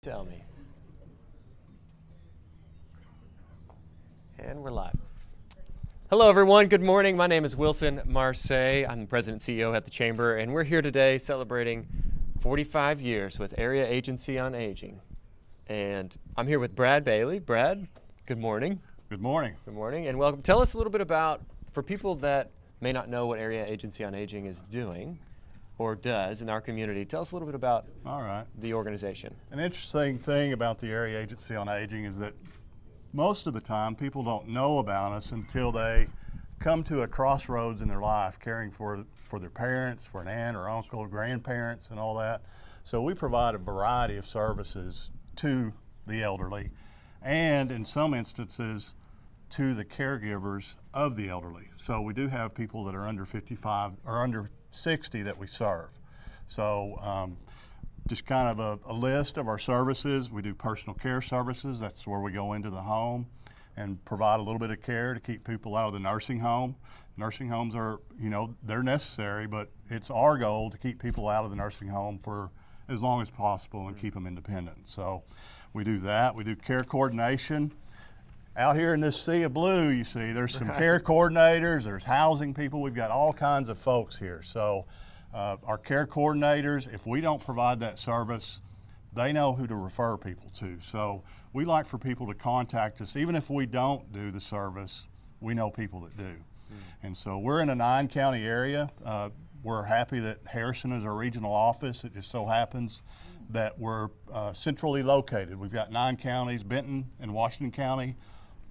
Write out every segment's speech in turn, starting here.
tell me. And we're live. Hello everyone, good morning. My name is Wilson Marseille. I'm the President and CEO at the Chamber, and we're here today celebrating 45 years with Area Agency on Aging. And I'm here with Brad Bailey. Brad, good morning. Good morning. Good morning and welcome. Tell us a little bit about, for people that may not know what Area Agency on Aging is doing or does in our community, tell us a little bit about the organization. An interesting thing about the Area Agency on Aging is that most of the time people don't know about us until they come to a crossroads in their life, caring for their parents, for an aunt or uncle, grandparents and all that. So we provide a variety of services to the elderly and in some instances to the caregivers of the elderly. So we do have people that are under 55 or under 60 that we serve. So just kind of a list of our services. We do personal care services. That's where we go into the home and provide a little bit of care to keep people out of the nursing home. Nursing homes are, they're necessary, but it's our goal to keep people out of the nursing home for as long as possible and keep them independent. So we do that. We do care coordination. Out here in this sea of blue, you see, there's some care coordinators, there's housing people, we've got all kinds of folks here. So our care coordinators, if we don't provide that service, they know who to refer people to. So we like for people to contact us. Even if we don't do the service, we know people that do. And so we're in a 9-county area. We're happy that Harrison is our regional office. It just so happens that we're centrally located. We've got 9 counties, Benton and Washington County,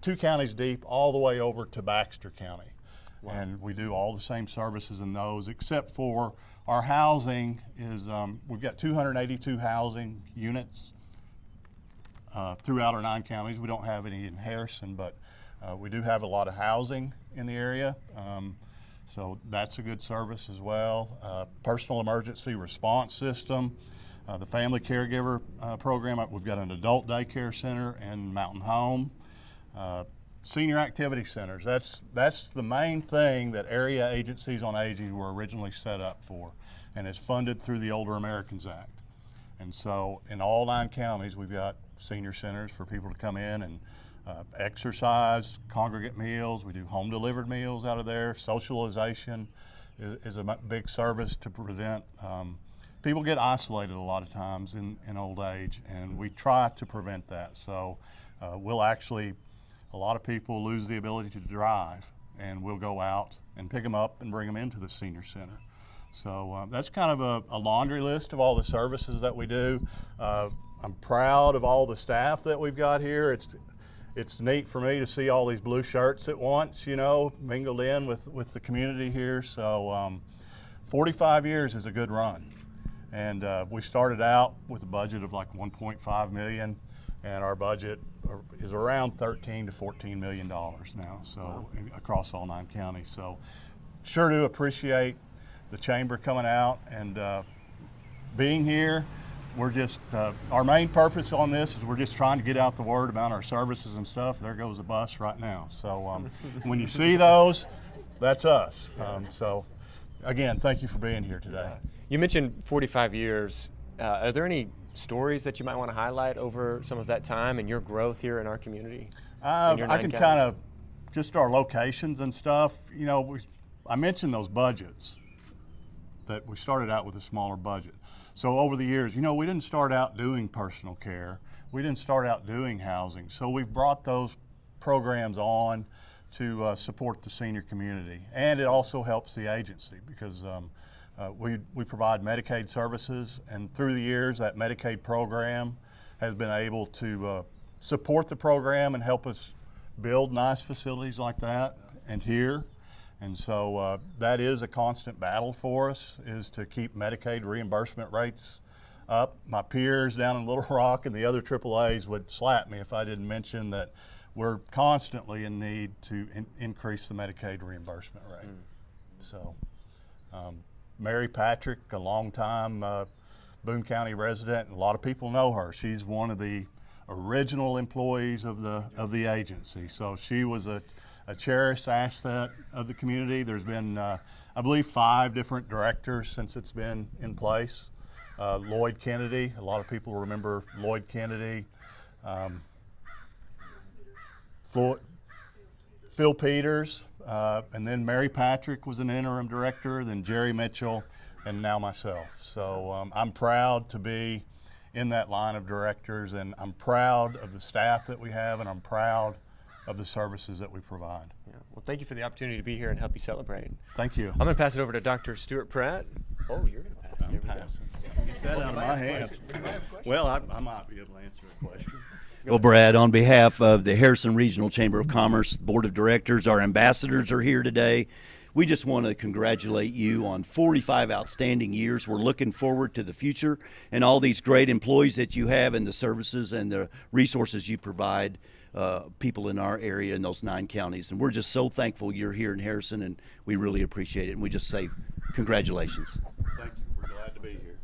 2 counties deep, all the way over to Baxter County. Wow. And we do all the same services in those, except for our housing is, we've got 282 housing units throughout our 9 counties. We don't have any in Harrison, but we do have a lot of housing in the area. So that's a good service as well. Personal emergency response system, the family caregiver program. We've got an adult daycare center and mountain home. Senior activity centers, that's the main thing that Area Agencies on Aging were originally set up for, and it's funded through the Older Americans Act. And so in all 9 counties we've got senior centers for people to come in and exercise, congregate meals. We do home delivered meals out of there. Socialization is a big service to prevent. People get isolated a lot of times in old age, and we try to prevent that. So we'll actually, a lot of people lose the ability to drive, and we'll go out and pick them up and bring them into the senior center. So that's kind of a laundry list of all the services that we do. I'm proud of all the staff that we've got here. It's neat for me to see all these blue shirts at once, mingled in with the community here. So 45 years is a good run. And we started out with a budget of like $1.5 million, and our budget is around $13 to $14 million now, so across all 9 counties. So sure do appreciate the Chamber coming out and being here. We're just, our main purpose on this is we're just trying to get out the word about our services and stuff. There goes a bus right now. So when you see those, that's us. So again, thank you for being here today. You mentioned 45 years. Are there any stories that you might want to highlight over some of that time and your growth here in our community? I can kind of, just our locations and stuff, I mentioned those budgets, that we started out with a smaller budget. So over the years, we didn't start out doing personal care. We didn't start out doing housing. So we've brought those programs on to support the senior community. And it also helps the agency because we provide Medicaid services, and through the years that Medicaid program has been able to support the program and help us build nice facilities like that and here. And so that is a constant battle for us, is to keep Medicaid reimbursement rates up. My peers down in Little Rock and the other AAAs would slap me if I didn't mention that we're constantly in need to increase the Medicaid reimbursement rate. So Mary Patrick, a longtime Boone County resident, and a lot of people know her. She's one of the original employees of the agency. So she was a cherished asset of the community. There's been, I believe, 5 different directors since it's been in place. Lloyd Kennedy. A lot of people remember Lloyd Kennedy. Phil Peters, and then Mary Patrick was an interim director, then Jerry Mitchell, and now myself. So I'm proud to be in that line of directors, and I'm proud of the staff that we have, and I'm proud of the services that we provide. Yeah. Well, thank you for the opportunity to be here and help you celebrate. Thank you. I'm going to pass it over to Dr. Stuart Pratt. Oh, you're going to pass it. I'm There we go. passing. Get that out of my hands. Well, I might be able to answer a question. Well, Brad, on behalf of the Harrison Regional Chamber of Commerce Board of Directors, our ambassadors are here today. We just want to congratulate you on 45 outstanding years. We're looking forward to the future and all these great employees that you have and the services and the resources you provide people in our area in those 9 counties. And we're just so thankful you're here in Harrison, and we really appreciate it. And we just say congratulations. Thank you. We're glad to be here.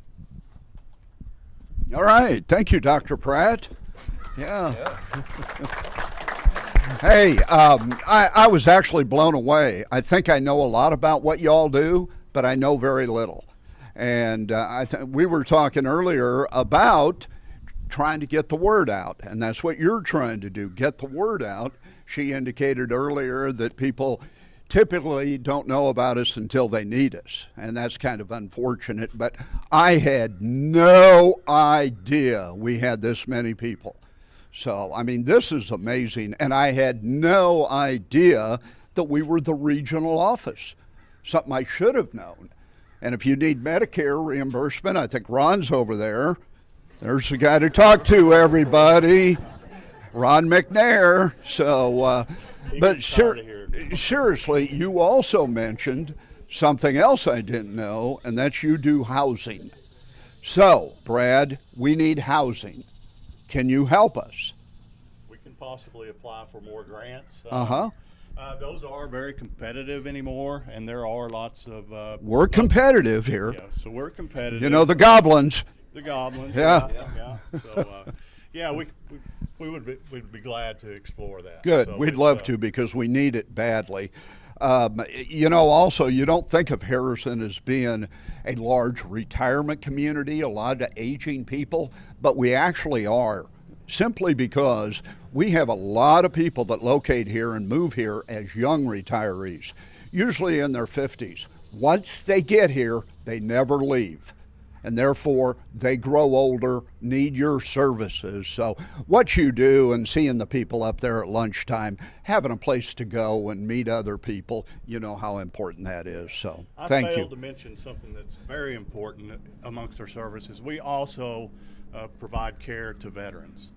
All right. Thank you, Dr. Pratt. Yeah. Hey, I was actually blown away. I think I know a lot about what y'all do, but I know very little. And we were talking earlier about trying to get the word out, and that's what you're trying to do, get the word out. She indicated earlier that people typically don't know about us until they need us, and that's kind of unfortunate, but I had no idea we had this many people. So, I mean, this is amazing, and I had no idea that we were the regional office, something I should have known. And if you need Medicare reimbursement, I think Ron's over there. There's the guy to talk to, everybody, Ron McNair. So, but seriously, you also mentioned something else I didn't know, and that's you do housing. So, Brad, we need housing. Can you help us? We can possibly apply for more grants. Uh-huh. Those are very competitive anymore, and there are lots of... We're competitive here. Yeah, so we're competitive. You know, the goblins. The goblins. Yeah. Yeah. So, yeah, we'd be glad to explore that. Good. So We'd love to, because we need it badly. You know, also, you don't think of Harrison as being a large retirement community, a lot of aging people, but we actually are, simply because we have a lot of people that locate here and move here as young retirees, usually in their 50s. Once they get here, they never leave, and therefore they grow older, need your services. So what you do, and seeing the people up there at lunchtime, having a place to go and meet other people, you know how important that is. So thank you. I failed to mention something that's very important amongst our services. We also provide care to veterans.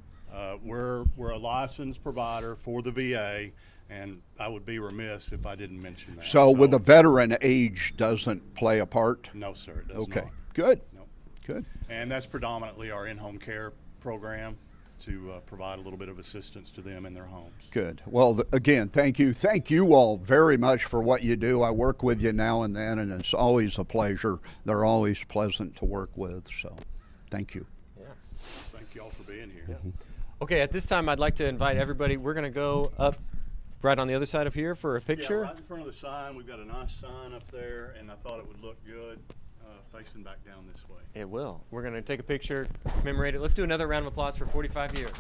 We're a licensed provider for the VA, and I would be remiss if I didn't mention that. So with the veteran, age doesn't play a part? No, sir, it does Okay, not. good. No. Good. And that's predominantly our in-home care program to provide a little bit of assistance to them in their homes. Good. Well, again, thank you. Thank you all very much for what you do. I work with you now and then, and it's always a pleasure. They're always pleasant to work with, so thank you. Yeah. Thank you all for being here. Mm-hmm. Okay, at this time, I'd like to invite everybody. We're going to go up right on the other side of here for a picture. Yeah, right in front of the sign. We've got a nice sign up there, and I thought it would look good facing back down this way. It will. We're going to take a picture, commemorate it. Let's do another round of applause for 45 years.